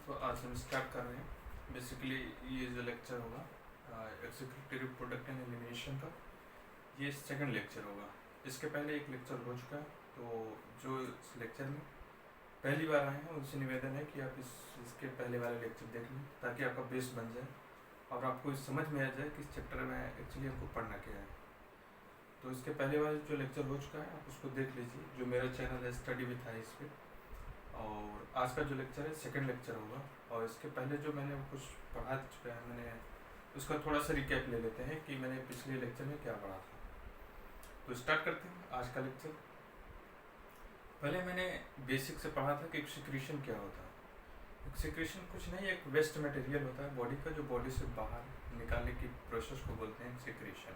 तो आज हम स्टार्ट कर रहे हैं। बेसिकली ये जो लेक्चर होगा एग्जीक्यूटिव प्रोडक्ट एंड एलिमिनेशन का, ये सेकंड लेक्चर होगा। इसके पहले एक लेक्चर हो चुका है, तो जो इस लेक्चर में पहली बार आए हैं उनसे निवेदन है कि आप इसके पहले वाले लेक्चर देख लें ताकि आपका बेस बन जाए और आपको समझ में आ जाए कि इस चैप्टर में एक्चुअली हमको पढ़ना क्या है। तो इसके पहले वाले जो लेक्चर हो चुका है आप उसको देख लीजिए, जो मेरा चैनल है स्टडी विथ है इस पर। और आज का जो लेक्चर है सेकंड लेक्चर होगा, और इसके पहले जो मैंने कुछ पढ़ा चुका है मैंने उसका थोड़ा सा रिकैप ले लेते हैं कि मैंने पिछले लेक्चर में क्या पढ़ा था। तो स्टार्ट करते हैं आज का लेक्चर। पहले मैंने बेसिक से पढ़ा था कि एक्सक्रीशन क्या होता है। एक्सक्रीशन कुछ नहीं, एक वेस्ट मटेरियल होता है बॉडी का जो बॉडी से बाहर निकालने की प्रोसेस को बोलते हैं एक्सक्रीशन।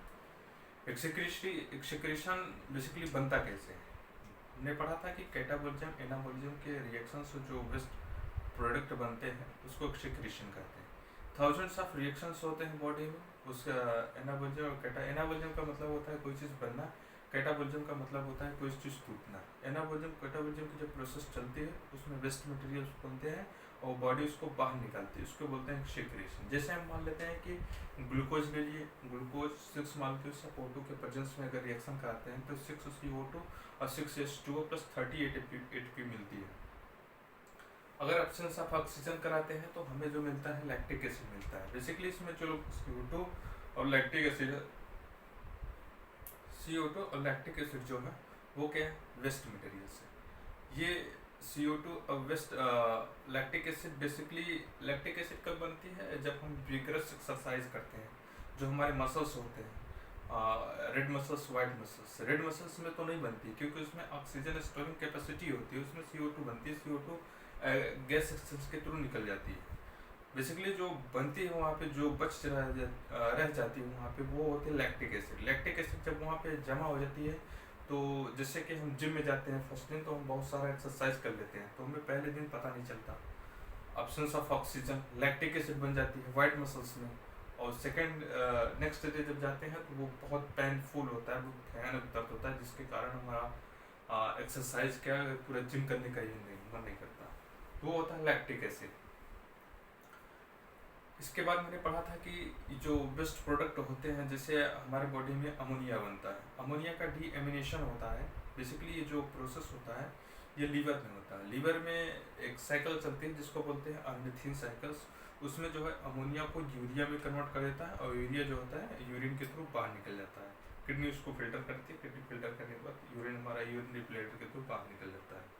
एक्सक्रीशन बेसिकली बनता कैसे है, हमने पढ़ा था कि कैटाबोलिज्म एनाबोलिज्म के रिएक्शन से जो वेस्ट प्रोडक्ट बनते हैं उसको एक्सक्रीशन कहते हैं। थाउजेंड्स ऑफ रिएक्शंस होते हैं बॉडी में, उसका एनाबोलिज्म और एनाबोलिज्म का मतलब होता है कोई चीज़ बनना, कैटाबोलिज्म का मतलब होता है कोई चीज़ टूटना। एनाबोलिज्म कैटाबोलिज्म की जो प्रोसेस चलती है उसमें वेस्ट मटेरियल्स बनते हैं और बॉडी उसको बाहर निकालती है, उसको बोलते हैं एक्सक्रीशन। जैसे हम मान लेते हैं कि ग्लूकोज ले लिए, ग्लूकोज 6 मॉलिक्यूल्स ऑफ O2 के प्रेजेंस में अगर रिएक्शन कराते हैं तो 6 CO2 और 6H2O प्लस 30 ATP मिलती है। अगर एब्सेंस ऑफ ऑक्सीजन कराते हैं तो हमें जो मिलता है लैक्टिक एसिड मिलता है। बेसिकली इसमें जो CO2 और लैक्टिक एसिड CO2 और लैक्टिक एसिड जो है वो क्या है, वेस्ट मटेरियल से। ये CO2 और waste lactic acid, basically lactic acid कब बनती है, जब हम विगरस एक्सरसाइज करते हैं। जो हमारे मसल्स होते हैं red muscles white muscles, red muscles में तो नहीं बनती क्योंकि उसमें ऑक्सीजन स्टोरिंग कैपेसिटी होती है, उसमें CO2 बनती है। CO2 गैस एक्सचेंज के थ्रू निकल जाती है। बेसिकली जो बनती है वहाँ पे जो बच रह जाती है वहाँ पे वो होती है लैक्टिक एसिड। लैक्टिक एसिड जब वहाँ पे जमा हो जाती है तो जैसे कि हम जिम में जाते हैं फर्स्ट दिन तो हम बहुत सारा एक्सरसाइज कर लेते हैं तो हमें पहले दिन पता नहीं चलता, absence of oxygen, lactic acid बन जाती है वाइट मसल्स में। और सेकेंड नेक्स्ट डे जब जाते हैं तो वो बहुत पेनफुल होता है, बहुत भयानक दर्द होता है जिसके कारण हमारा एक्सरसाइज क्या पूरा जिम करने का ही मन नहीं करता। वो होता है लैक्टिक एसिड। इसके बाद मैंने पढ़ा था कि जो बेस्ट प्रोडक्ट होते हैं, जैसे हमारे बॉडी में अमोनिया बनता है, अमोनिया का डीएमिनेशन होता है। बेसिकली ये जो प्रोसेस होता है ये लीवर में होता है। लीवर में एक साइकिल चलती है जिसको बोलते हैं अर्निथिन साइकिल्स। उसमें जो है अमोनिया को यूरिया में कन्वर्ट कर देता है और यूरिया जो होता है यूरिन के थ्रू बाहर निकल जाता है। किडनी उसको फिल्टर करती है, किडनी फिल्टर करने के बाद यूरिन हमारा यूरिनरी ब्लैडर के थ्रू बाहर निकल जाता है।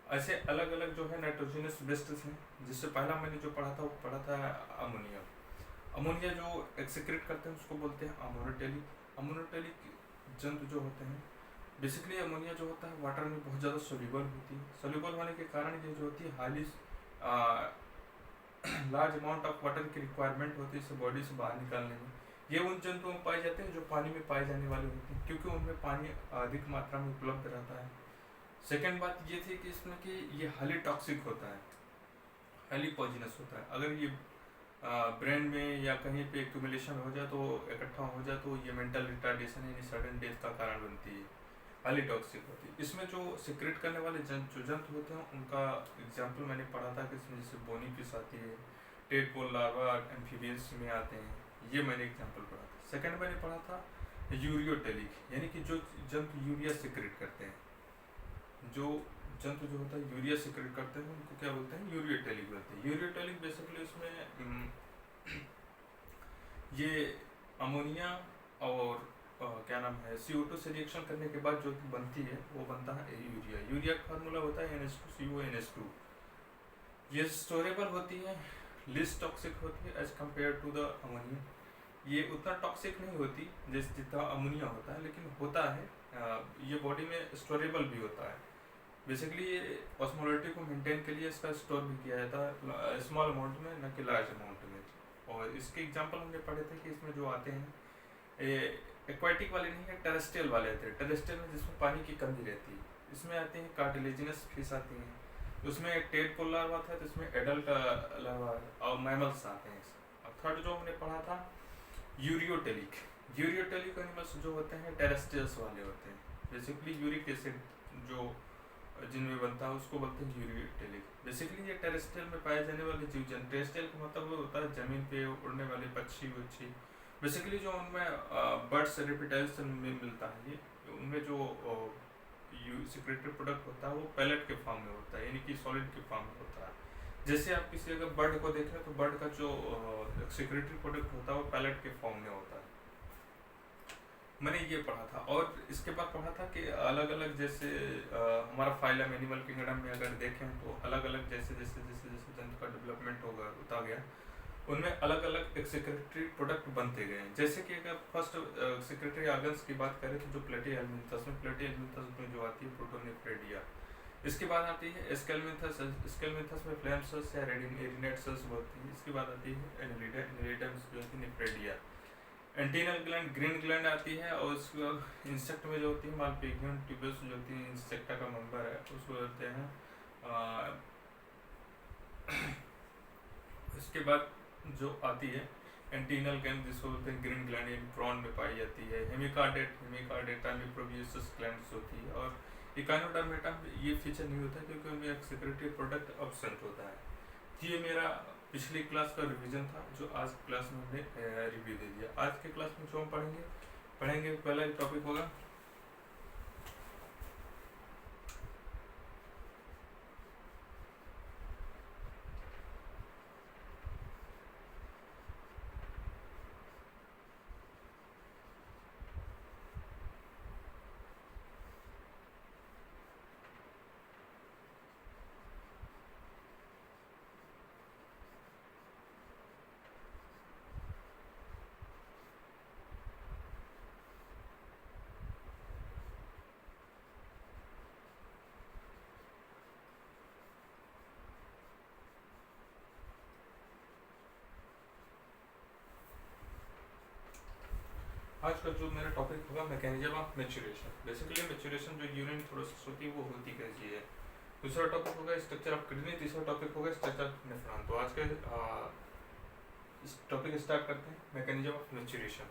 ऐसे अलग अलग जो है नाइट्रोजनस वेस्ट्स हैं, जिससे पहला मैंने जो पढ़ा था वो पढ़ा था अमोनिया। अमोनिया जो एक्सक्रीट करते हैं उसको बोलते हैं अमोनोटेलिक। अमोनोटेलिक जंतु जो होते हैं, बेसिकली अमोनिया जो होता है वाटर में बहुत ज़्यादा सोल्यूबल होती है। सोल्यूबल होने के कारण ये जो होती है highly large amount of water की रिक्वायरमेंट होती है इसे बॉडी से बाहर निकालने में। ये उन जंतुओं में पाए जाते हैं जो पानी में पाए जाने वाले होते हैं क्योंकि उनमें पानी अधिक मात्रा में उपलब्ध रहता है। सेकेंड बात ये थी कि इसमें कि ये हाईली टॉक्सिक होता है, हाईली पॉइजनस होता है। अगर ये ब्रेन में या कहीं पे एक्यूमुलेशन हो जाए तो इकट्ठा हो जाए तो ये मेंटल रिटार्डेशन यानी सडन डेथ का कारण बनती है, हाईली टॉक्सिक होती है। इसमें जो सिक्रेट करने वाले जो जंतु होते हैं उनका एग्जाम्पल मैंने पढ़ा था कि इसमें जैसे बोनी फिश आती है, टेडपोल लार्वा एम्फीबियंस में आते हैं, ये मैंने एग्जाम्पल पढ़ा था। सेकेंड मैंने पढ़ा था यूरियोटेलिक, यानी कि जो जंतु यूरिया सिक्रेट करते हैं, जो जंतु जो होता है यूरिया सिक्रेट करते हैं उनको क्या बोलते हैं, यूरियोटेलिक बोलते हैं। यूरियोटेलिक बेसिकली उसमें ये अमोनिया और क्या नाम है CO2 से रिएक्शन करने के बाद जो बनती है वो बनता है यूरिया। यूरिया का फार्मूला होता है NH2CO NH2। ये स्टोरेबल होती है, लिस्ट टॉक्सिक होती है as compare to the ammonia. ये उतना टॉक्सिक नहीं होती जैसे जितना अमोनिया होता है, लेकिन होता है ये बॉडी में स्टोरेबल भी होता है। बेसिकली ये ऑस्मोलिटी को मेंटेन के लिए इसका स्टोर भी किया जाता है स्मॉल अमाउंट में, न कि लार्ज अमाउंट में। और इसके एग्जांपल हमने पढ़े थे कि इसमें जो आते हैं एक्वाटिक वाले नहीं है, टेरेस्ट्रियल वाले आते हैं। टेरेस्ट्रियल में जिसमें पानी की कमी रहती है, इसमें आते हैं कार्टिलेजिनस फिश आती हैं, उसमें टेडपोल लार्वा था तो इसमें एडल्ट लार्वा और मैमल्स आते हैं। और थर्ड जो हमने पढ़ा था यूरियोटेलिक। यूरियोटेलिक एनिमल्स जो होते हैं टेरेस्ट्रियल्स वाले होते हैं। बेसिकली यूरिक एसिड जो जिनमें बनता है उसको बोलते हैं यूरियोटेलिक। बेसिकली ये टेरेस्ट्रियल में पाए जाने वाले जीव जंतु, टेरेस्ट्रियल का मतलब वो होता है जमीन पे उड़ने वाले पक्षी वक्षी। बेसिकली जो उनमें बर्ड्स रेप्टाइल्स में मिलता है, ये उनमें जो सिक्रेटरी प्रोडक्ट होता है वो पैलेट के फॉर्म में होता है, यानी कि सॉलिड के फॉर्म में होता है। जैसे आप किसी अगर बर्ड को देखें तो बर्ड का जो सिक्रेटरी प्रोडक्ट होता है वो पैलेट के फॉर्म में होता है। मैंने ये पढ़ा था। और इसके बाद पढ़ा था कि अलग अलग जैसे हमारा फाइलम एनिमल किंगडम में अगर देखें तो अलग अलग जैसे जैसे जैसे जैसे जंतु का डेवलपमेंट होता गया, उनमें अलग अलग एक सेक्रेटरी प्रोडक्ट बनते गए। जैसे कि अगर फर्स्ट सेक्रेटरी ऑर्गन्स की बात करें तो जो प्लेटिहेल्मिन्थस में जो आती है प्रोटोनेफ्रेडिया। इसके बाद आती है स्केलमिन्थस, स्केलमिन्थस में फ्लेम सेल्स या रेडिनेट सेल्स होती है। इसके बाद आती है एनिलिडा, एनिलिडा में जो होती है nephridia. Antennal gland, green gland आती है। और उसके बाद इंसेक्ट में जो होती है मालपिगियन ट्यूबस जो होती है इंसेक्टा का मेंबर है, उसको बोलते हैं। इसके बाद जो आती है एंटीनल ग्लैंड जिसको बोलते हैं ग्रीन ग्लैंड, प्रॉन में पाई जाती है। हेमिकार्डेटा में प्रोब्यूसस ग्लैंड्स होती है। और इकाइनोडर्मेटा में ये फीचर नहीं होता क्योंकि उनमें एक सेक्रेटरी प्रोडक्ट एब्सेंट होता है। ये मेरा पिछली क्लास का रिवीजन था जो आज क्लास में हमने रिव्यू दे दिया। आज के क्लास में जो हम पढ़ेंगे पहला टॉपिक होगा आज का जो मेरा टॉपिक होगा mechanism of maturation. Basically maturation जो यूरिन प्रोसेस होती है वो होती कैसी है। दूसरा टॉपिक होगा स्ट्रक्चर ऑफ किडनी। तीसरा टॉपिक होगा स्ट्रक्चर ऑफ नेफ्रॉन। तो आज के इस टॉपिक स्टार्ट करते हैं, मैकेनिज्म ऑफ मैच्योरेशन।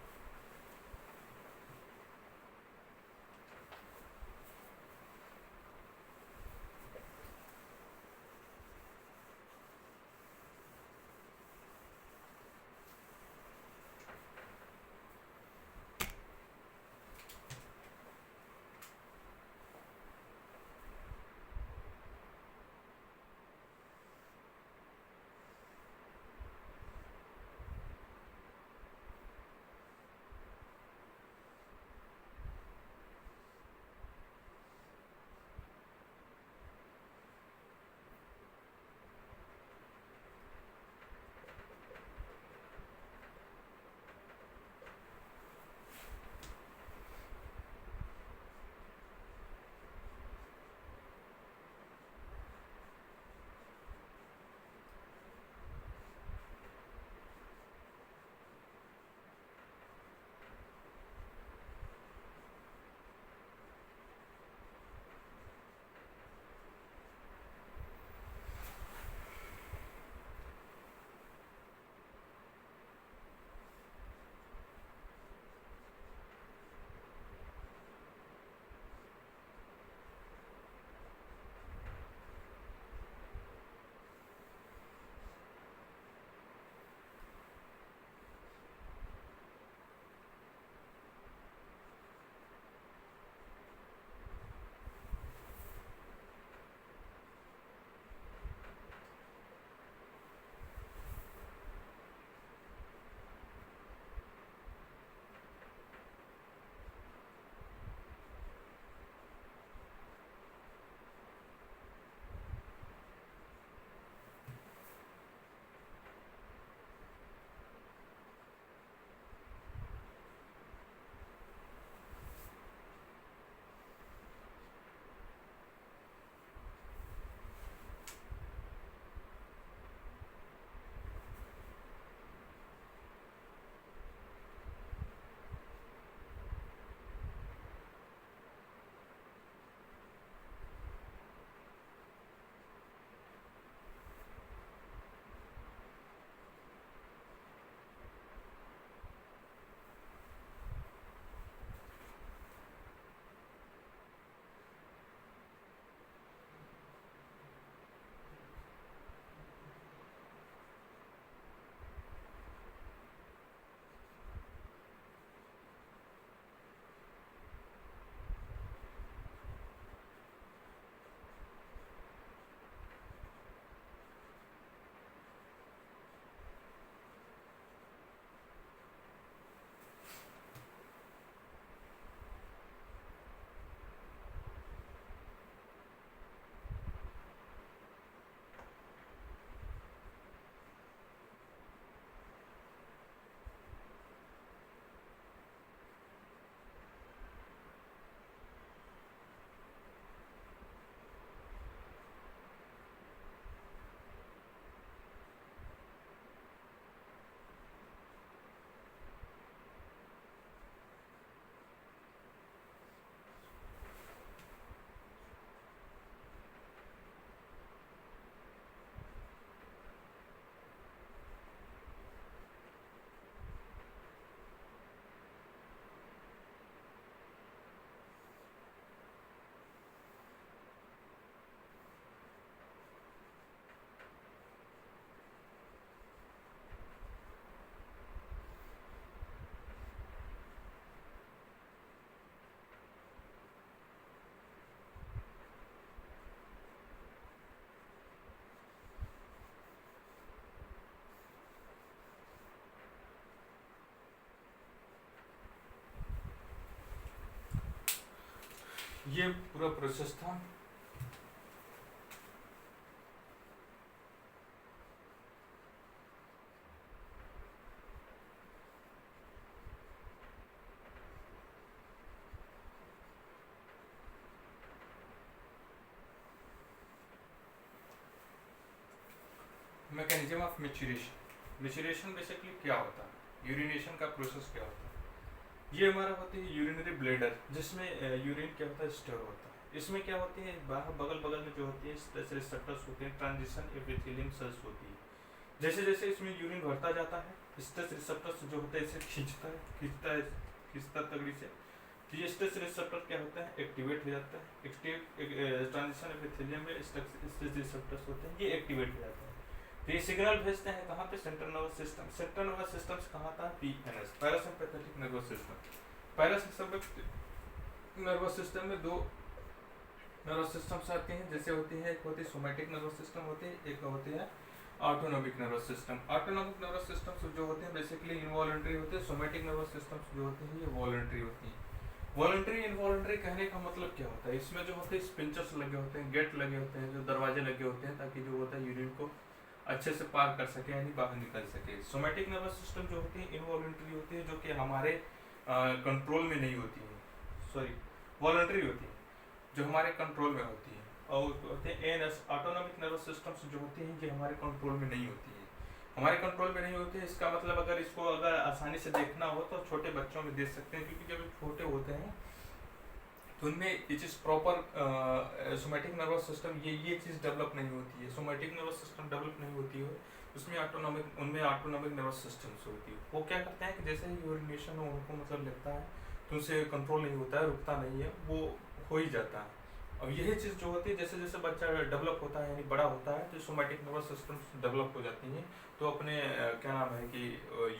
ये पूरा प्रोसेस था। Mechanism of maturation. Maturation basically क्या होता है, यूरिनेशन का प्रोसेस क्या होता है। ये हमारा होती है यूरिनरी ब्लेडर, जिसमें यूरिन क्या होता है, स्टोर होता है। इसमें क्या होती है, बाहर बगल बगल में जो होती है स्ट्रेस रिसेप्टर्स होते हैं, ट्रांजिशन एपिथेलियम सेल्स होती है। जैसे जैसे इसमें यूरिन भरता जाता है, स्ट्रेस रिसेप्टर्स जो होता है इसे खींचता तगड़ी से। तो ये स्ट्रेस रिसेप्टर क्या होता है, एक्टिवेट हो जाता है। ट्रांजिशन एपिथेलियम में स्ट्रेस रिसेप्टर्स होते हैं, ये एक्टिवेट हो जाता है। तो ये सिग्नल भेजते हैं कहाँ पे, central nervous system. Central nervous system से कहाँ था, PNS, parasympathetic nervous system. Parasympathetic nervous system में दो नर्वस सिस्टम्स आते हैं, जैसे होती है, एक होती है सोमैटिक नर्वस सिस्टम होती है, एक होती है autonomic nervous system. Autonomic nervous systems जो होते हैं बेसिकली इनवॉलंटरी होते हैं। सोमैटिक नर्वस सिस्टम्स जो होते हैं ये वॉलंटरी होती हैं। वॉलंटरी इनवॉलंटरी कहने का मतलब क्या होता है, इसमें जो होते हैं स्पिंचर्स लगे होते हैं, गेट लगे होते हैं, जो दरवाजे लगे होते हैं, ताकि जो होता है यूरिन को अच्छे से पार कर सके, यानी बाहर निकल सके। सोमैटिक नर्वस सिस्टम जो होती है इनवॉलंटरी होती है, जो कि हमारे कंट्रोल में नहीं होती है, सॉरी वॉलंटरी होती है, जो हमारे कंट्रोल में होती है। और होते हैं एएनएस, ऑटोनॉमिक नर्वस सिस्टम्स जो होती हैं ये हमारे कंट्रोल में नहीं होती है। हमारे कंट्रोल में नहीं होती है, इसका मतलब अगर इसको अगर आसानी से देखना हो तो छोटे बच्चों में देख सकते हैं, क्योंकि जब छोटे होते हैं तो उनमें ये चीज़ प्रॉपर सोमैटिक नर्वस सिस्टम ये चीज़ डेवलप नहीं होती है। सोमैटिक नर्वस सिस्टम डेवलप नहीं होती है, उसमें उनमें ऑटोनॉमिक नर्वस सिस्टम्स होती है। वो क्या करते हैं कि जैसे ही यूरिनेशन उनको मतलब लगता है तो उनसे कंट्रोल नहीं होता है, रुकता नहीं है, वो हो ही जाता है। अब यही चीज़ जो होती है, जैसे जैसे बच्चा डेवलप होता है यानी बड़ा होता है, तो सोमैटिक नर्वस सिस्टम्स डेवलप हो जाती हैं, तो अपने क्या नाम है कि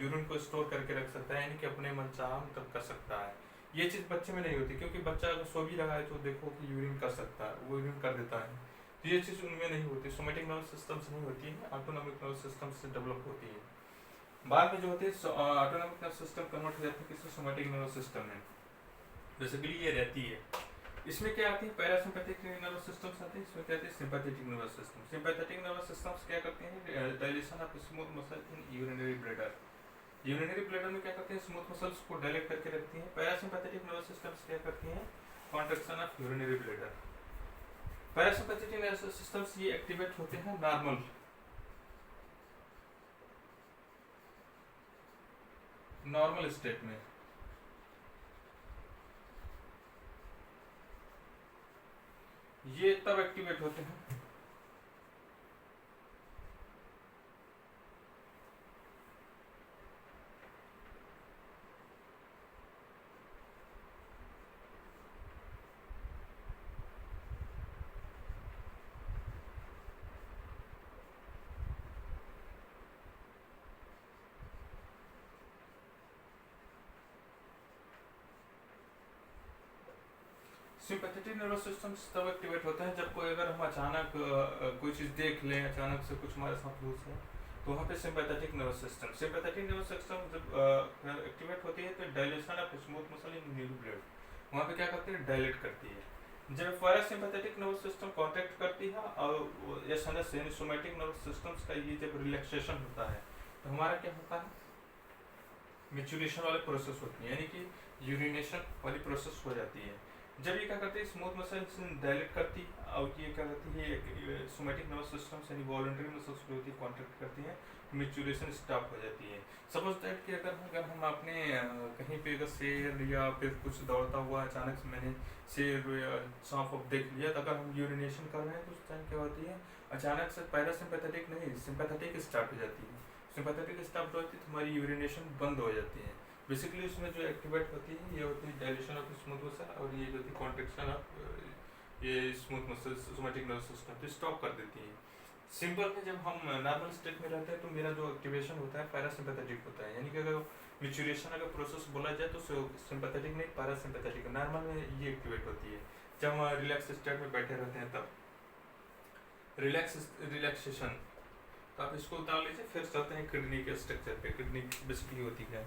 यूरिन को स्टोर करके रख सकता है, यानी कि अपने मनचाहा मतलब कर सकता है। ये चीज़ बच्चे में नहीं होती, क्योंकि बच्चा अगर सो भी रहा है तो देखो कि यूरिन कर सकता है, वो यूरिन कर देता है। तो ये चीज़ उनमें नहीं होती, सोमैटिक नर्वस सिस्टम से नहीं होती है, ऑटोनॉमिक नर्वस सिस्टम से डेवलप होती है। बाद में जो होती है ऑटोनॉमिक नर्वस सिस्टम कन्वर्ट हो जाती है किसी सोमैटिक नर्वस सिस्टम में, बेसिकली ये रहती है। इसमें क्या आती है, पैरासिम्पैथिक नर्वस सिस्टम्स आती है, इसमें क्या आती है sympathetic nervous system. Sympathetic nervous systems क्या करते हैं, dilation of smooth muscle in urinary bladder. Urinary bladder में क्या करते हैं, स्मूथ मसल्स को डायलेट करके रखती हैं। पैरासिम्पैथेटिक नर्वस सिस्टम्स क्या करती हैं, contraction of urinary bladder. Parasympathetic nervous systems ये एक्टिवेट होते हैं नॉर्मल स्टेट में। ये तब एक्टिवेट होते हैं सिंपैथेटिक नर्वस सिस्टम्स तब एक्टिवेट होते हैं जब कोई अगर हम अचानक कोई चीज़ देख लें, अचानक से कुछ हमारे साथ लूज है, तो वहाँ पे सिंपैथेटिक नर्वस सिस्टम जब एक्टिवेट होती है तो dilation of smooth muscle in new blood, वहाँ पे क्या करती है, डायलेट करती है। जब पैरासिम्पैथेटिक नर्वस सिस्टम कॉन्ट्रैक्ट करती है और एस यानी सोमैटिक नर्वस सिस्टम्स का ये जब रिलैक्सेशन होता है तो हमारा क्या होता है, मेचुरेशन वाले प्रोसेस होती है, यानी कि यूरिनेशन वाली प्रोसेस हो जाती है। जब ये क्या करती है, स्मूथ मसल्स डायलेट करती और ये क्या करती है, सोमैटिक नर्वस सिस्टम यानी वॉलंटरी मसल्स जो होती है कॉन्ट्रैक्ट करती है, मेचुरेशन स्टॉप हो जाती है। सपोज दैट कि अगर हम अपने कहीं पे अगर शेर या फिर कुछ दौड़ता हुआ अचानक से मैंने शेर या सांप देख लिया, तो अगर हम यूरिनेशन कर रहे हैं तो उस टाइम क्या होती है, अचानक से पैरासिम्पैथेटिक नहीं सिंपैथेटिक स्टार्ट हो जाती है। सिंपैथेटिक स्टार्ट होती है तो हमारी यूरिनेशन बंद हो जाती है। बेसिकली उसमें जो एक्टिवेट होती है ये होती है डायलेशन ऑफ स्मूथ मसल, और ये जो होती है कॉन्ट्रैक्शन ऑफ ये smooth muscle somatic nervous system तो स्टॉप कर देती है। सिंपल में जब हम नॉर्मल स्टेट में रहते हैं तो मेरा जो एक्टिवेशन होता है पैरासिम्पैथेटिक होता है, यानी कि अगर मेचुरेशन अगर प्रोसेस बोला जाए तो सिंपैथेटिक नहीं पैरासिम्पैथेटिक, नॉर्मल में ये एक्टिवेट होती है जब हम रिलैक्स स्टेट में बैठे रहते हैं तब रिलैक्सेशन। तो आप इसको उतार लीजिए, फिर चलते हैं किडनी के स्ट्रक्चर पे। किडनी बेसिकली होती है,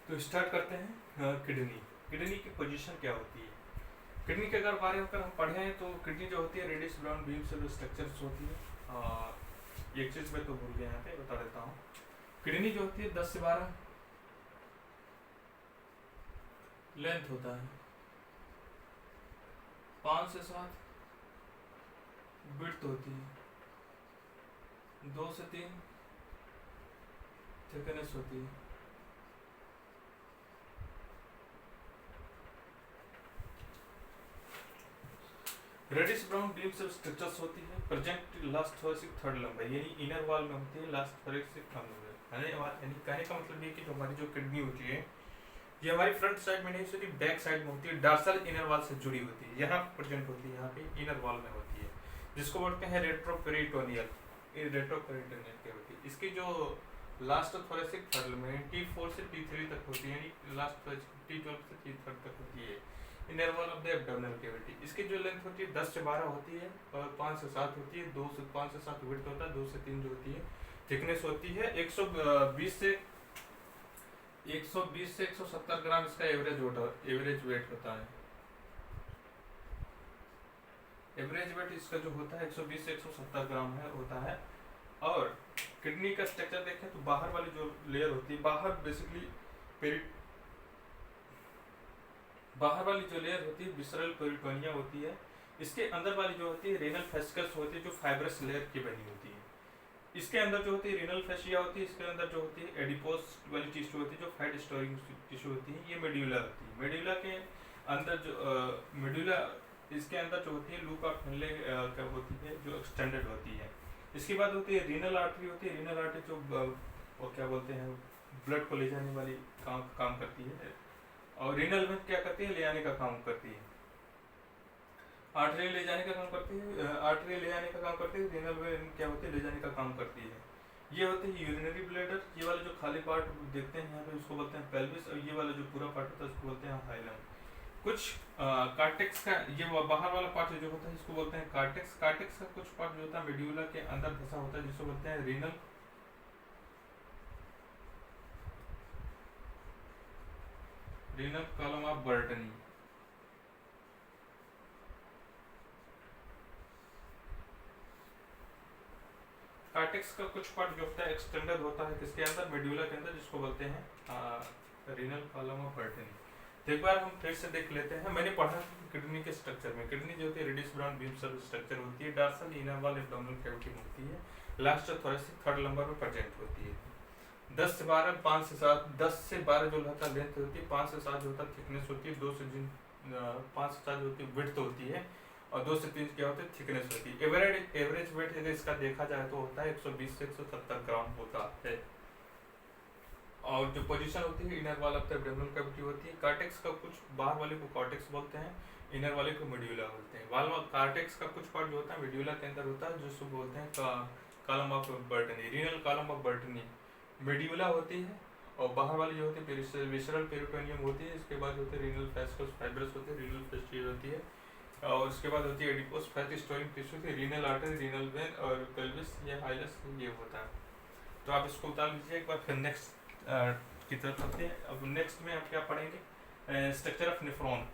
तो स्टार्ट करते हैं। किडनी, किडनी की पोजीशन क्या होती है? किडनी के अगर बारे में हम पढ़े हैं तो किडनी जो होती है reddish brown bean cell structures होती है। एक चीज मैं तो भूल गया यहाँ पे बता देता हूँ। किडनी जो होती है 10 से 12 लेंथ होता है, 5 से 7 विड्थ होती है, 2 से 3 थिकनेस होती है। Reddish brown bean cell structures होती है, प्रेजेंट लास्ट थोरेसिक थर्ड लंबाई, यानी इनर वॉल में होती है, लास्ट थोरेसिक थर्ड लंबाई। यानी कहने का मतलब ये कि जो हमारी जो किडनी होती है ये हमारी फ्रंट साइड में नहीं होती, बैक साइड में होती है, डॉर्सल इनर वॉल से जुड़ी होती है, यहाँ प्रेजेंट होती है, यहाँ पे इनर वॉल में होती है, जिसको बोलते हैं रेट्रोपेरिटोनियल। रेट्रोपेरिटोनियल क्या होती है? इसकी जो लास्ट थोरेसिक थर्ड लंबाई T4 से T3 तक होती है, यानी लास्ट T12 से T3 तक होती है, inner wall of the abdominal cavity. इसकी जो लेंथ होती है 10 से 12 होती है और 5 से 7 होती है, 2 से 5 से 7 विड्थ होता है, 2 से 3 जो होती है थिकनेस होती है। 120 से 170 ग्राम इसका एवरेज वेट होता है। एवरेज वेट इसका जो होता है 120 से 170 ग्राम है होता है। और किडनी का स्ट्रक्चर देखें तो बाहर वाली जो लेयर होती है, बाहर वाली जो लेयर होती है विसरल पेरिटोनिया होती है। इसके अंदर वाली जो होती है रेनल फेसिकल्स होती है, जो फाइब्रस लेयर की बनी होती है। इसके अंदर जो होती है रेनल फेसिया होती है, इसके अंदर जो होती है एडिपोस वाली टिश्यू होती है, जो फैट स्टोरिंग टिश्यू होती है, ये मेड्यूला होती है। मेड्यूला के अंदर जो मेड्यूला इसके अंदर जो होती है लूप ऑफ हेनले क्या होती है, जो एक्सटेंडेड होती है। इसके बाद होती है रीनल आर्टरी होती है। रीनल आर्टरी जो वो क्या बोलते हैं ब्लड को ले जाने वाली काम करती है, और रीनल वेन क्या करती है, ले आने का काम करती है। आर्टरी ले जाने का काम करती है, आर्टरी ले जाने का काम करती है, रीनल वेन क्या होती है, ले जाने का काम करती है। ये होते हैं यूरिनरी ब्लैडर। ये वाला जो खाली पार्ट देखते हैं यहाँ पे उसको बोलते हैं पेल्विस, और ये वाला जो पूरा पार्ट होता है उसको बोलते हैं हाइलम। कुछ कार्टेक्स का ये बाहर वाला पार्ट जो होता है इसको बोलते हैं कार्टेक्स। कार्टेक्स का कुछ पार्ट जो होता है मेड्यूला के अंदर धसा होता है, जिसको बोलते हैं रीनल कॉलम ऑफ बर्टनी। कार्टेक्स का कुछ पार्ट जो होता है एक्सटेंडेड होता है किसके अंदर, मेड्यूला के अंदर, जिसको बोलते हैं रीनल कॉलम ऑफ बर्टनी। तो एक बार हम फिर से देख लेते हैं। मैंने पढ़ा किडनी के स्ट्रक्चर में, किडनी जो होती है reddish brown bean cell structure होती है, dorsal inner wall abdominal cavity में होती है, लास्ट थोरेसिक थर्ड लंबर में प्रेजेंट होती है। 10 से 12 5 से 7 10 से 12 जो होता है लेंथ होती है, 5 से 7 जो होता है थिकनेस होती है, 2 से 5 से 7 जो होती है विड्थ होती है, और 2 से 3 क्या होता है थिकनेस होती है। एवरेज वेट अगर इसका देखा जाए तो होता है 120 से 170 ग्राम होता है। और जो पोजीशन होती है inner wall of the abdominal cavity होती है। कार्टेक्स का कुछ बाहर वाले को कॉर्टेक्स बोलते हैं, इनर वाले को मेड्यूला बोलते हैं। कार्टेक्स का कुछ पार्ट जो होता है मेड्यूला के अंदर होता है, जिसको बोलते हैं column of Bertini, renal column of Bertini. Medulla होती है, और बाहर वाली जो होती है विसरल पेरिटोनियम होती है। इसके बाद होते हैं रीनल फेसिकल्स फाइब्रस होते हैं, रीनल फेसिया होती है, और उसके बाद होती है एडिपोस फैट स्टोरिंग टिश्यू होती है, रीनल आर्टरी, रीनल वेन और पेल्विस या हाइलस ये होता है। तो आप इसको उतार लीजिए एक बार, फिर नेक्स्ट की तरफ चलते हैं। अब नेक्स्ट में आप क्या पढ़ेंगे, structure of nephron.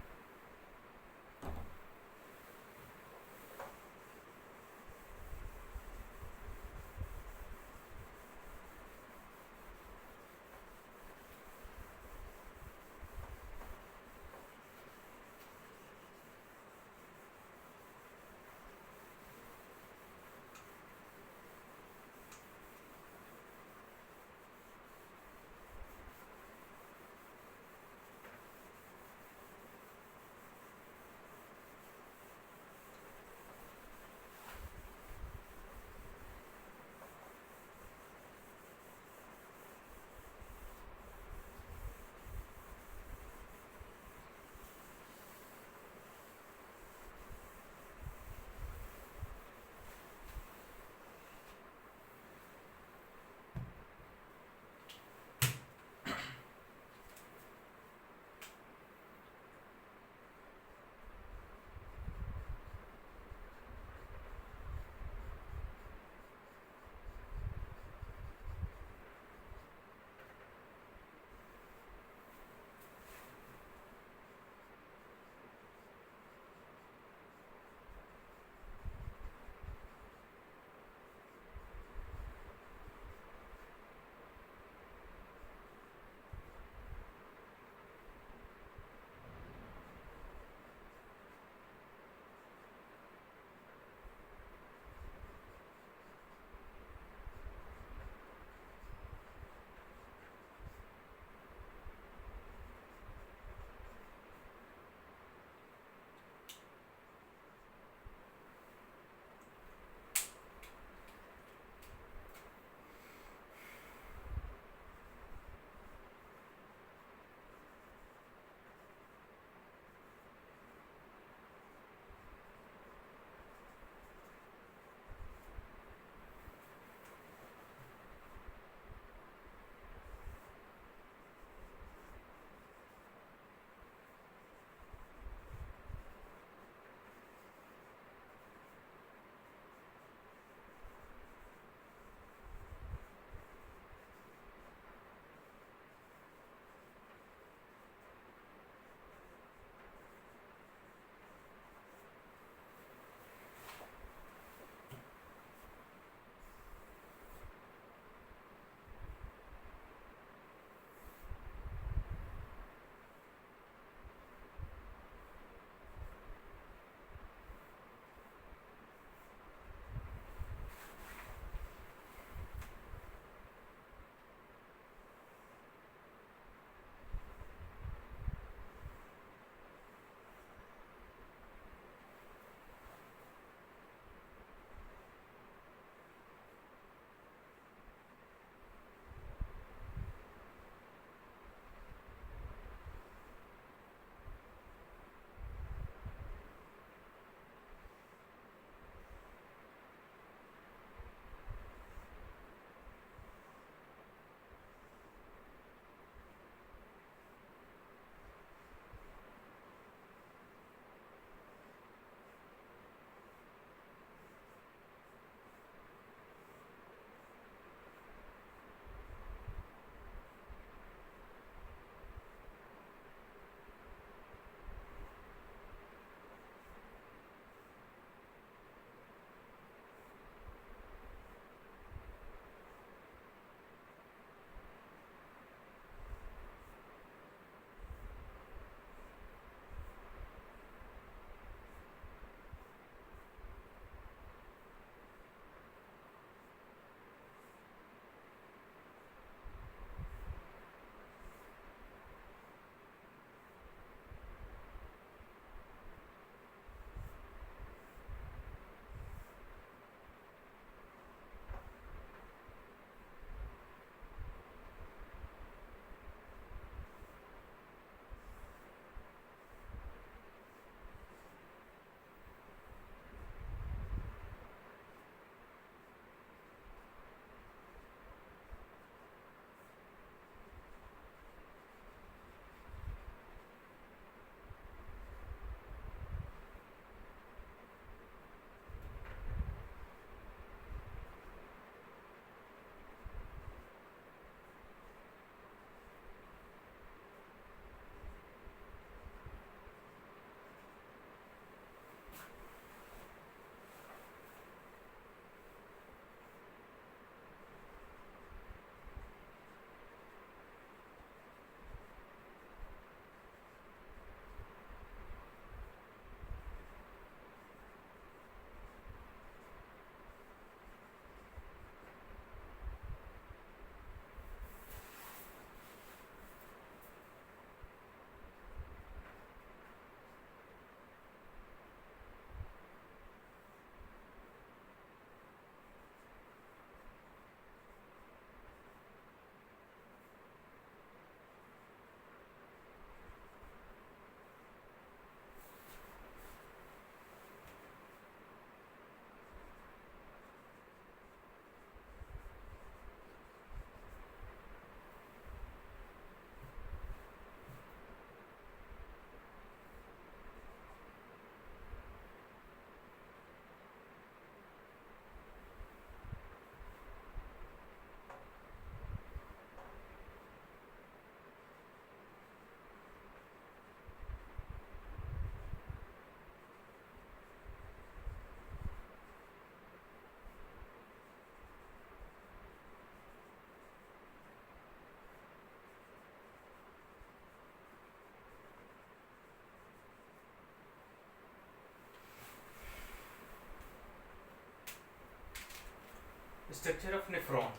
Structure of nephron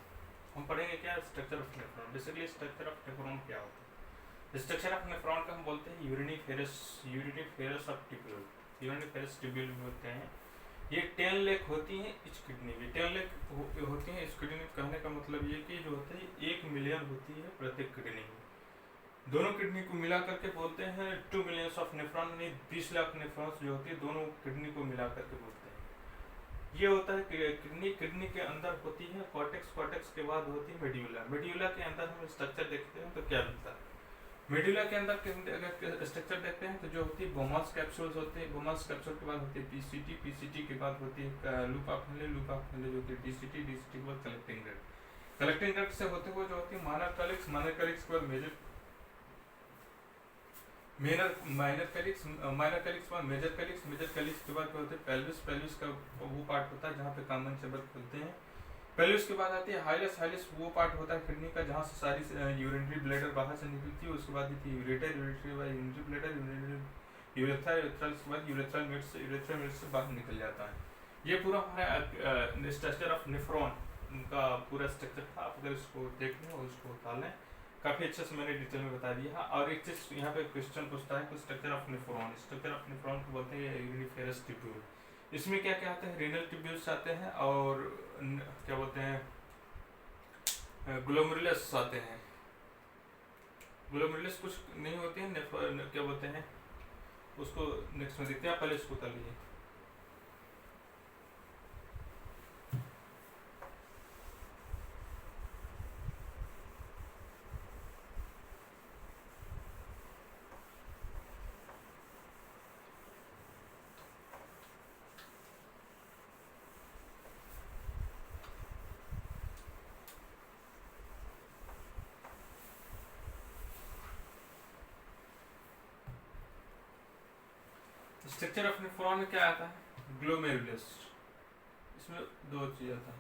हम पढ़ेंगे क्या structure of nephron. Basically structure of nephron क्या होता है? स्ट्रक्चर ऑफ नेफ्रॉन का हम बोलते हैं uriniferous of tubule, uriniferous tubule होते हैं। ये 10 लेख होती हैं इस किडनी में, 10 लेख होती हैं इस किडनी में। कहने का मतलब ये कि जो होता है 1 मिलियन होती है प्रत्येक किडनी में। दोनों किडनी को मिला करके बोलते हैं 2 मिलियन ऑफ नेफ्रॉन, यानी 20 लाख नेफ्रॉन्स जो होती है दोनों किडनी को मिला करके बोलते हैं। ये होता है किडनी के अंदर होती है कॉर्टेक्स, कॉर्टेक्स के बाद होती है मेड्यूला। मेड्यूला के अंदर हम स्ट्रक्चर देखते हैं तो क्या मिलता है? मेडुला के अंदर अगर स्ट्रक्चर देखते हैं तो जो होती है बोमास कैप्सूल्स होते हैं, बोमास कैप्सूल के बाद होती है पीसीटी, पीसीटी के बाद होती है loop of Henley, loop of Henley जो कि डीसीटी, डीसीटी के बाद कलेक्टिंग डक्ट, कलेक्टिंग डक्ट से होते हुए जो होती है माइनर कैलिक्स, माइनर कैलिक्स के बाद माइनर कैलिक्स, माइनर कैलिक्स के बाद मेजर कैलिक्स, मेजर कैलिक्स के बाद क्या होते हैं पेल्विस, पेल्विस का वो पार्ट होता है जहाँ पे कॉमन चैम्बर खुलते हैं। पेल्विस के बाद आती है हाइलस, हाइलस वो पार्ट होता है किडनी का जहाँ से सारी यूरिनरी ब्लैडर बाहर से निकलती है। उसके बाद आती है यूरेटर, यूरेटर के बाद यूरिनरी ब्लैडर, यूरेथ्रा, यूरेथ्रल के बाद यूरेथ्रल मेड से बाहर निकल जाता है। ये पूरा हमारा स्ट्रक्चर ऑफ नेफ्रॉन का पूरा स्ट्रक्चर था। आप अगर इसको देख लें और उसको उतार लें, काफ़ी अच्छे से मैंने डिटेल में बता दिया। और एक चीज़ यहाँ पे क्वेश्चन पूछता है कि structure of nephron, structure of nephron को बोलते हैं यूरिनिफेरस ट्यूब्यूल। इसमें क्या क्या आते हैं? रेनल ट्यूब्यूल्स आते हैं और क्या बोलते हैं ग्लोमेरुलस आते हैं। ग्लोमेरुलस कुछ नहीं होते हैं, क्या बोलते हैं उसको नेक्स्ट में देखते हैं, पहले इसको उतार लीजिए। स्ट्रक्चर ऑफ नेफ्रॉन में क्या आता है? ग्लोमेरुलस। इसमें दो चीज आता है,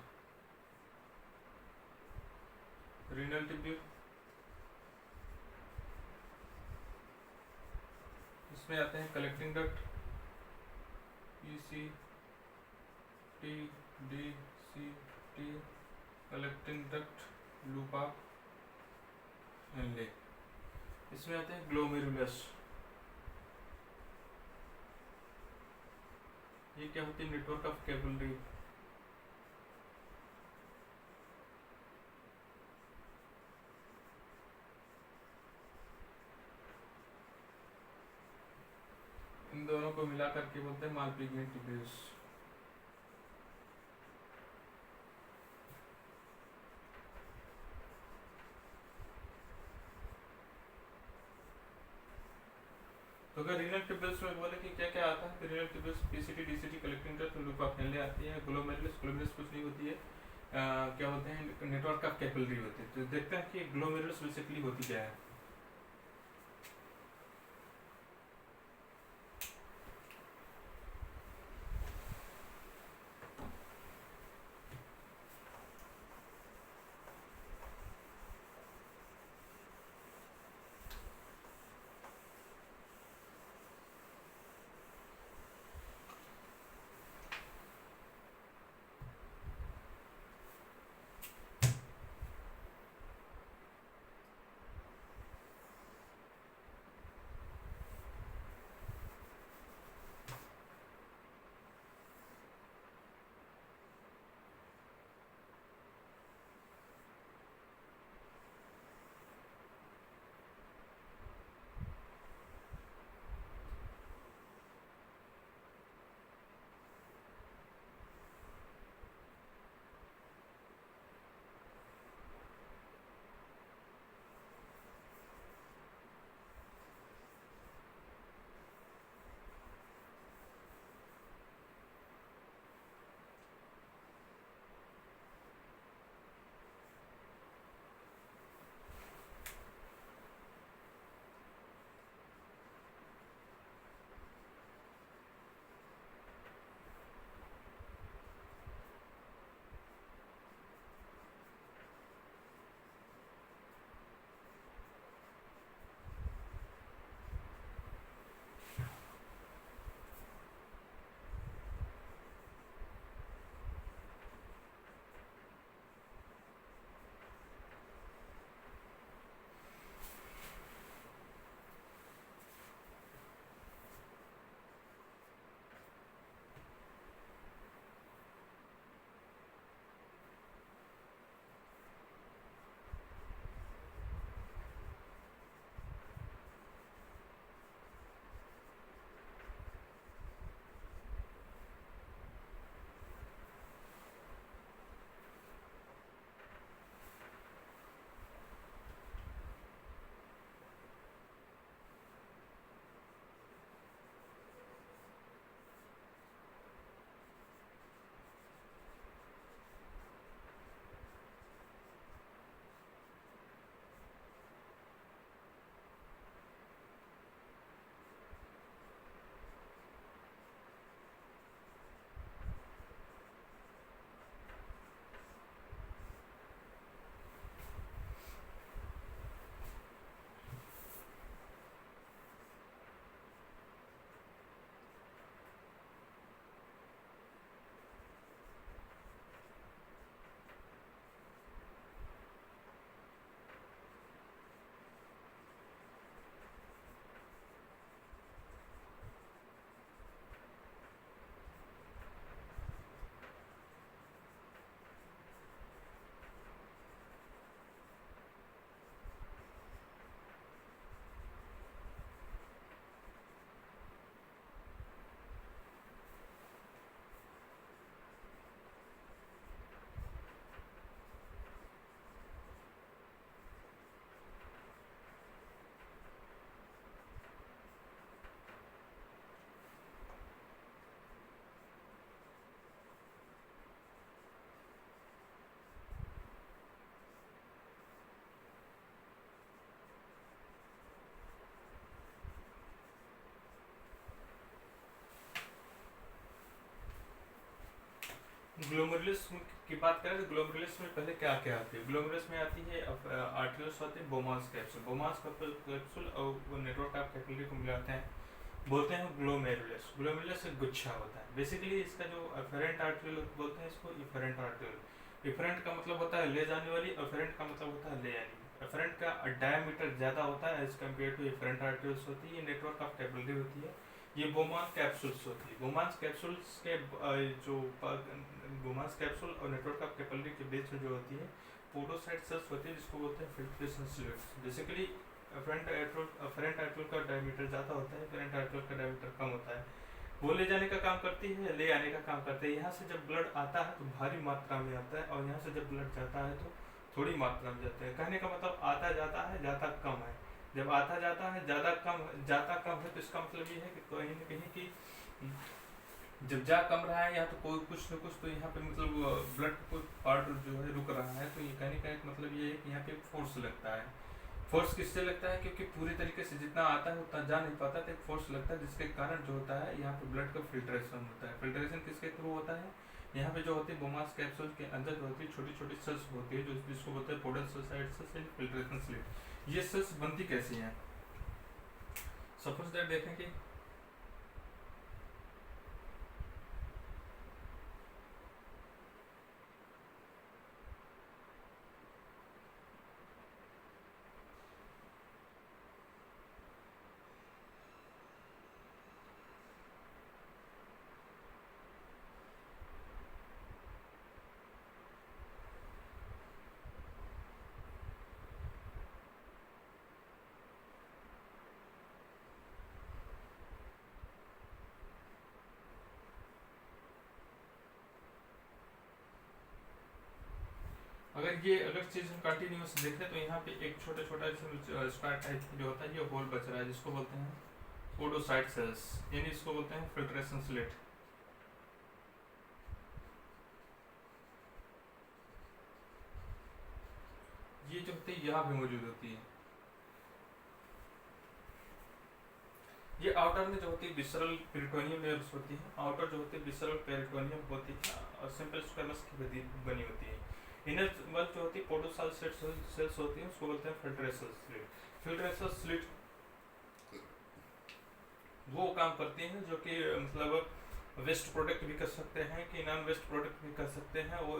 रीनल ट्यूब्यूल, इसमें आते हैं collecting duct, PC T, D C T, collecting duct, loop of Henle. इसमें आते हैं ग्लोमेरुलस। ये क्या होती है? Network of capillary. इन दोनों को मिला करके बोलते हैं मालपिग्मेंट ट्यूब्यूल्स। तो अगर रीनल ट्यूब्यूल्स में बोले कि क्या क्या आता है, तो renal tubules PCT, DCT, collecting duct, loop of Henley आती है। ग्लोमेरुलस, ग्लोमेरुलस कुछ नहीं होती है, क्या बोलते हैं नेटवर्क ऑफ कैपिलरी होती है। तो देखते हैं कि ग्लोमेरुलस बेसिकली होती क्या है। ग्लोमेरुलस की बात करें तो ग्लोमेरुलस में पहले क्या क्या आती है? ग्लोमेरुलस में आती है आर्टरियोल्स आते हैं, बोमांस कैप्सूल। बोमांस कैप्सूल और वो नेटवर्क ऑफ कैपिलरी को मिलाते हैं, बोलते हैं ग्लोमेरुलस। ग्लोमेरुलस एक गुच्छा होता है। बेसिकली इसका जो अफेरेंट आर्टरियल बोलते हैं इसको, इफेरेंट आर्टरियल। इफेरेंट का मतलब होता है ले जाने वाली, अफेरेंट का मतलब होता है ले आने वाली। अफेरेंट का डायमीटर ज़्यादा होता है एज कम्पेयर टू इफेरेंट आर्टरियल्स होती है। ये नेटवर्क ऑफ कैपिलरी होती है। ये बोमांस कैप्सूल्स होती है। बोमांस कैप्सूल्स के जो बोमांस कैप्सूल और नेटवर्क ऑफ कैपिलरी के बीच में जो होती है पोडोसाइट सेल्स होती है, जिसको बोलते हैं filtration slits. Basically afferent arterial का डायमीटर ज़्यादा होता है, अफेरेंट आर्टरियल का डायमीटर कम होता है। वो ले जाने का काम करती है, ले आने का काम करते हैं। यहाँ से जब ब्लड आता है तो भारी मात्रा में आता है, और यहाँ से जब ब्लड जाता है तो थोड़ी मात्रा में जाता है। कहने का मतलब आता जाता है, जाता कम है। जब आता जाता है ज़्यादा कम, जाता कम है, तो इसका मतलब ये है कि कहीं न कहीं की जब जा कम रहा है या तो कोई कुछ न कुछ तो यहाँ पे मतलब ब्लड का कोई पार्ट जो है रुक रहा है। तो ये कहने का एक मतलब ये है कि यहाँ पे फोर्स लगता है। फोर्स किससे लगता है? क्योंकि पूरी तरीके से जितना आता है उतना जा नहीं पाता, तो एक फोर्स लगता है, जिसके कारण जो होता है यहाँ पे ब्लड का फिल्ट्रेशन होता है। फिल्ट्रेशन किसके थ्रू होता है? यहाँ पे जो होती है बोमांस कैप्सूल के अंदर जो होती है छोटी छोटी सेल्स होती है, जो जिसको बोलते हैं पोडोसाइट सेल्स, फिल्ट्रेशन स्लिट। ये सेल्स बनती कैसी हैं? सपोज दैट देखें कि अगर चीज हम कंटिन्यूस देखें तो यहाँ पे एक छोटा छोटा स्क्वायर टाइप जो होता है ये होल बच रहा है, जिसको बोलते हैं पोडोसाइट सेल्स, यानी इसको बोलते हैं फिल्ट्रेशन स्लिट। ये जो होती है यहाँ पे मौजूद होती है। ये आउटर में जो होती है विसरल पेरिटोनियम लेयर्स होती है। आउटर जो होती है विसरल पेरिटोनियम होती है और सिंपल स्क्वेमस की बनी होती है। इनर वॉल जो होती है पोडोसाइट सेल्स होती है, उसको बोलते हैं फिल्ट्रेशन स्लिट। फिल्ट्रेशन स्लिट वो काम करती हैं जो कि मतलब वेस्ट प्रोडक्ट भी कर सकते हैं कि नॉन वेस्ट प्रोडक्ट भी कर सकते हैं। वो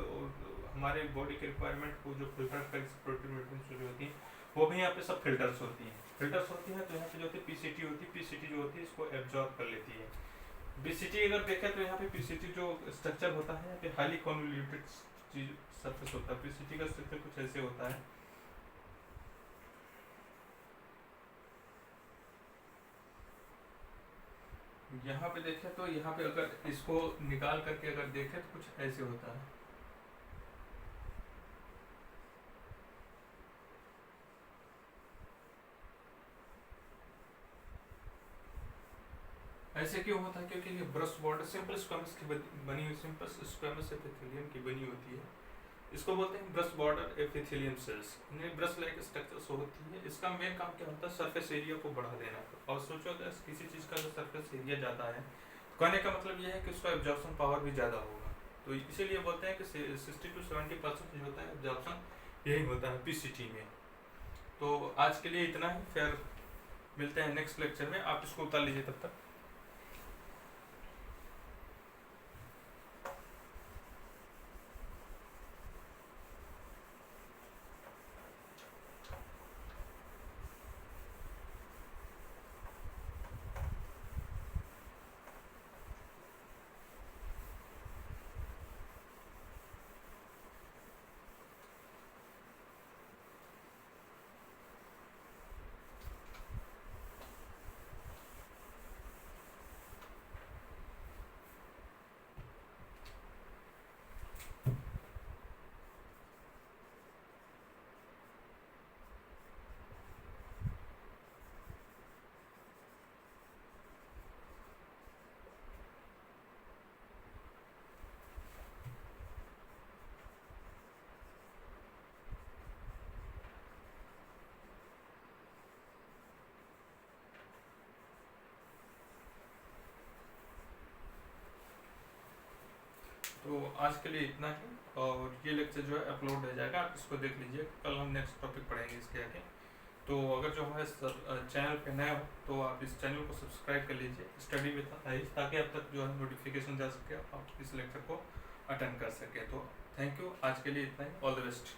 हमारे बॉडी के रिक्वायरमेंट को जो फिल्टर कर प्रोटीन जो होती हैं वो भी यहाँ पे सब फिल्टर्स होती हैं। फिल्टर्स होती हैं तो यहाँ पे जो होती है पीसीटी होती है। पीसीटी जो होती है इसको एब्जॉर्ब कर लेती है। बीसीटी अगर देखें तो यहाँ पे पीसीटी जो स्ट्रक्चर होता है यहाँ पे हाईली कॉन्वोल्यूटेड चीज सरफेस होता है। पीसीटी का स्ट्रक्चर कुछ ऐसे होता है। यहाँ पे देखें तो यहाँ पे अगर इसको निकाल करके अगर देखें तो कुछ ऐसे होता है। ऐसे क्यों होता है? क्योंकि ये ब्रश बॉर्डर सिंपल स्क्वेमस की बनी हुई, सिंपल स्क्वेमस एपिथेलियम की बनी होती है। इसको बोलते हैं ब्रश बॉर्डर एपिथेलियम सेल्स। इन्हें ब्रश लाइक स्ट्रक्चर्स होती है। इसका मेन काम क्या होता है? सरफेस एरिया को बढ़ा देना। और सोचो अगर किसी चीज़ का सरफेस एरिया ज़्यादा है, कहने का मतलब ये है कि उसका एब्जॉर्प्शन पावर भी ज़्यादा होगा। तो इसीलिए बोलते हैं कि 60 to 70% जो होता है एब्जॉर्प्शन यही होता है पीसीटी में। तो आज के लिए इतना ही, फिर मिलते हैं नेक्स्ट लेक्चर में। आप इसको उतार लीजिए तब तक। तो आज के लिए इतना ही, और ये लेक्चर जो है अपलोड हो जाएगा, आप इसको देख लीजिए। कल हम नेक्स्ट टॉपिक पढ़ेंगे इसके आगे। तो अगर जो है चैनल पे नया हो तो आप इस चैनल को सब्सक्राइब कर लीजिए, स्टडी विद आयुष, ताकि अब तक जो है नोटिफिकेशन जा सके, आप इस लेक्चर को अटेंड कर सके। तो थैंक यू, आज के लिए इतना ही, ऑल द बेस्ट।